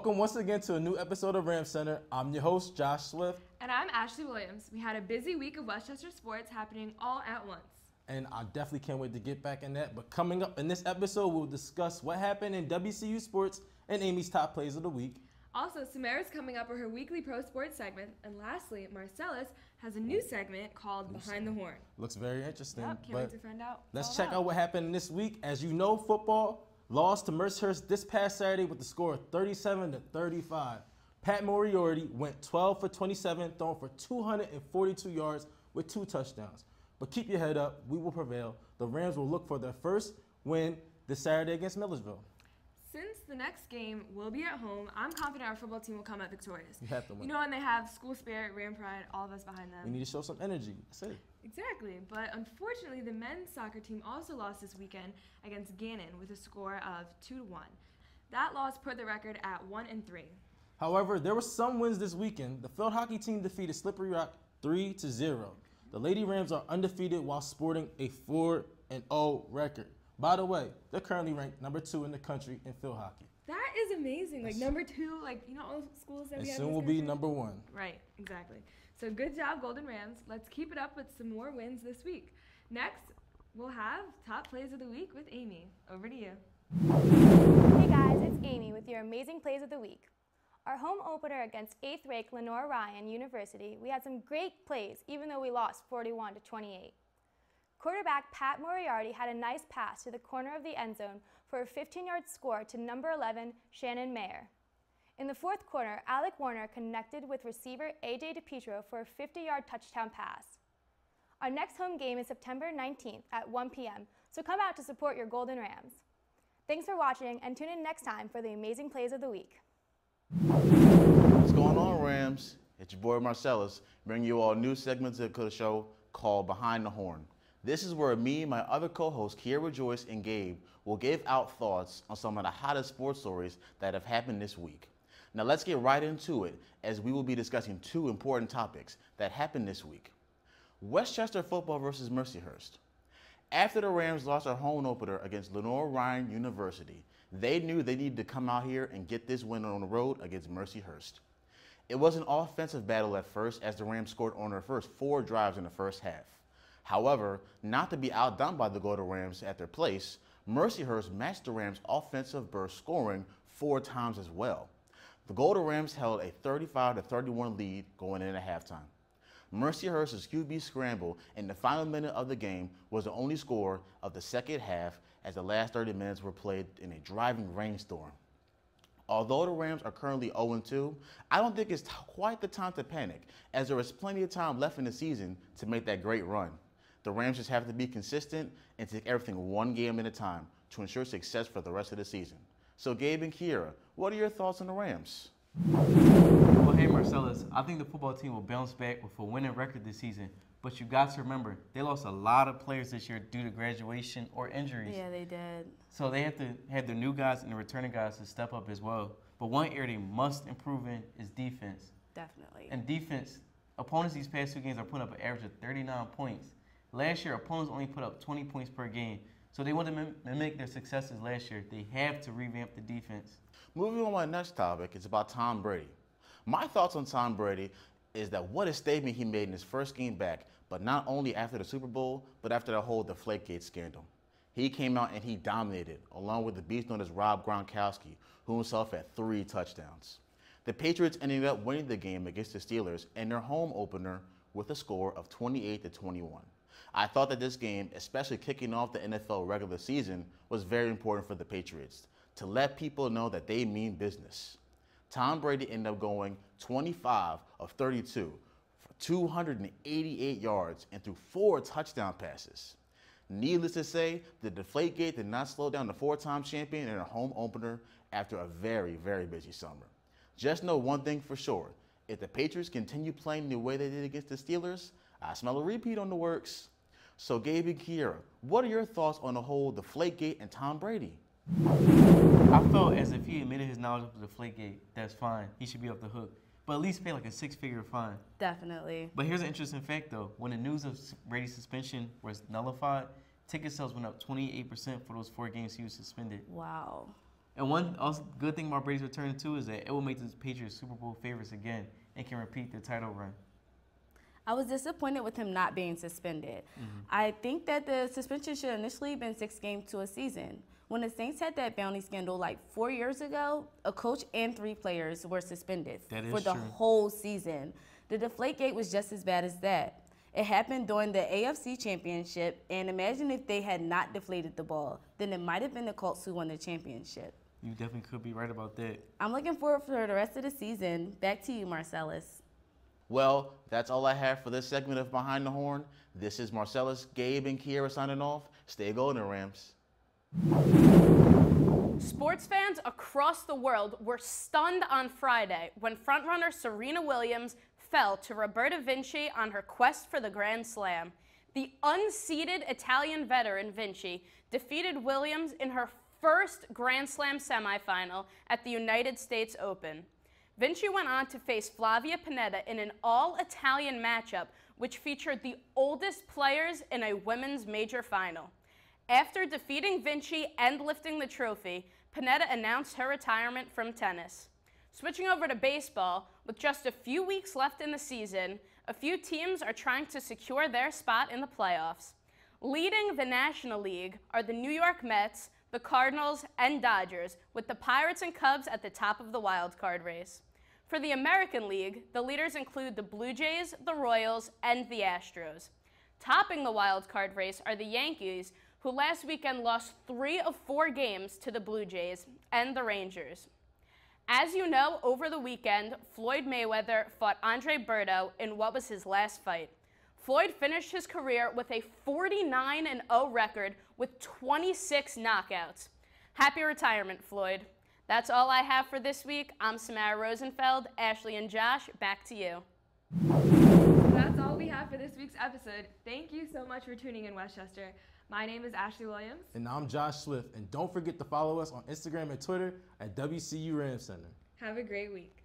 Welcome once again to a new episode of Ram Center. I'm your host, Josh Swift. And I'm Ashley Williams. We had a busy week of Westchester sports happening all at once. And I definitely can't wait to get back in that. But coming up in this episode, we'll discuss what happened in WCU sports and Amy's top plays of the week. Also, Samara's coming up with her weekly pro sports segment. And lastly, Marcellus has a new segment called Behind the Horn. Looks very interesting. Yep, can't wait to find out. Let's check out what happened this week. As you know, football lost to Mercyhurst this past Saturday with the score of 37-35. Pat Moriarty went 12 for 27, throwing for 242 yards with 2 touchdowns. But keep your head up. We will prevail. The Rams will look for their first win this Saturday against Millersville. Since the next game will be at home, I'm confident our football team will come out victorious. You have to win. You know, and they have school spirit, Ram pride, all of us behind them. We need to show some energy. That's it. Exactly. But unfortunately, the men's soccer team also lost this weekend against Gannon with a score of 2-1. That loss put the record at 1-3. However, there were some wins this weekend. The field hockey team defeated Slippery Rock 3-0. The Lady Rams are undefeated while sporting a 4-0 record. By the way, they're currently ranked number 2 in the country in field hockey. That is amazing. Like number 2, like you know all the schools that we have. And soon will be number 1. Right, exactly. So good job, Golden Rams. Let's keep it up with some more wins this week. Next, we'll have top plays of the week with Amy. Over to you. Hey guys, it's Amy with your amazing plays of the week. Our home opener against 8th ranked Lenore Ryan University, we had some great plays even though we lost 41-28. Quarterback Pat Moriarty had a nice pass to the corner of the end zone for a 15-yard score to number 11 Shannon Mayer. In the fourth quarter, Alec Warner connected with receiver AJ DePietro for a 50-yard touchdown pass. Our next home game is September 19th at 1 p.m., so come out to support your Golden Rams. Thanks for watching and tune in next time for the amazing plays of the week. What's going on, Rams? It's your boy Marcellus, bringing you all new segments of the show called Behind the Horn. This is where me and my other co-hosts, Kiera Joyce and Gabe, will give out thoughts on some of the hottest sports stories that have happened this week. Now let's get right into it, as we will be discussing 2 important topics that happened this week. Westchester football versus Mercyhurst. After the Rams lost their home opener against Lenore Ryan University, they knew they needed to come out here and get this win on the road against Mercyhurst. It was an offensive battle at first, as the Rams scored on their first 4 drives in the first half. However, not to be outdone by the Golden Rams at their place, Mercyhurst matched the Rams' offensive burst, scoring 4 times as well. The Golden Rams held a 35-31 lead going into halftime. Mercyhurst's QB scramble in the final minute of the game was the only score of the second half, as the last 30 minutes were played in a driving rainstorm. Although the Rams are currently 0-2, I don't think it's quite the time to panic, as there is plenty of time left in the season to make that great run. The Rams just have to be consistent and take everything one game at a time to ensure success for the rest of the season. So Gabe and Kiera, what are your thoughts on the Rams? Well, hey Marcellus, I think the football team will bounce back with a winning record this season. But you got to remember, they lost a lot of players this year due to graduation or injuries. Yeah, they did. So they have to have their new guys and the returning guys to step up as well. But one area they must improve in is defense. Definitely. And defense, opponents these past 2 games are putting up an average of 39 points. Last year, opponents only put up 20 points per game. So they want to mimic their successes last year. They have to revamp the defense. Moving on to my next topic, it's about Tom Brady. My thoughts on Tom Brady is that what a statement he made in his first game back, but not only after the Super Bowl, but after the whole Deflategate scandal. He came out and he dominated, along with the beast known as Rob Gronkowski, who himself had 3 touchdowns. The Patriots ended up winning the game against the Steelers in their home opener with a score of 28-21. I thought that this game, especially kicking off the NFL regular season, was very important for the Patriots, to let people know that they mean business. Tom Brady ended up going 25 of 32 for 288 yards and threw 4 touchdown passes. Needless to say, the Deflategate did not slow down the 4-time champion in their home opener after a very, very busy summer. Just know one thing for sure, if the Patriots continue playing the way they did against the Steelers, I smell a repeat on the works. So Gabe and Kiera, what are your thoughts on the whole Deflategate and Tom Brady? I felt as if he admitted his knowledge of the Deflategate, that's fine. He should be off the hook. But at least pay like a 6-figure fine. Definitely. But here's an interesting fact, though. When the news of Brady's suspension was nullified, ticket sales went up 28% for those 4 games he was suspended. Wow. And one also good thing about Brady's return too is that it will make the Patriots Super Bowl favorites again and can repeat their title run. I was disappointed with him not being suspended. I think that the suspension should initially have been 6 games to a season. When the Saints had that bounty scandal like 4 years ago, a coach and 3 players were suspended for the whole season. The Deflategate was just as bad as that. It happened during the AFC Championship, and imagine if they had not deflated the ball, then it might have been the Colts who won the championship. You definitely could be right about that. I'm looking forward for the rest of the season. Back to you, Marcellus. Well, that's all I have for this segment of Behind the Horn. This is Marcellus, Gabe, and Kiera signing off. Stay golden, Rams. Sports fans across the world were stunned on Friday when frontrunner Serena Williams fell to Roberta Vinci on her quest for the Grand Slam. The unseeded Italian veteran Vinci defeated Williams in her first Grand Slam semifinal at the United States Open. Vinci went on to face Flavia Pennetta in an all-Italian matchup, which featured the oldest players in a women's major final. After defeating Vinci and lifting the trophy, Pennetta announced her retirement from tennis. Switching over to baseball, with just a few weeks left in the season, a few teams are trying to secure their spot in the playoffs. Leading the National League are the New York Mets, the Cardinals, and Dodgers, with the Pirates and Cubs at the top of the wild card race. For the American League, the leaders include the Blue Jays, the Royals, and the Astros. Topping the wild card race are the Yankees, who last weekend lost 3 of 4 games to the Blue Jays, and the Rangers. As you know, over the weekend, Floyd Mayweather fought Andre Berto in what was his last fight. Floyd finished his career with a 49-0 record with 26 knockouts. Happy retirement, Floyd. That's all I have for this week. I'm Samara Rosenfeld. Ashley and Josh, back to you. That's all we have for this week's episode. Thank you so much for tuning in, Westchester. My name is Ashley Williams. And I'm Josh Swift. And don't forget to follow us on Instagram and Twitter at WCU Ram Center. Have a great week.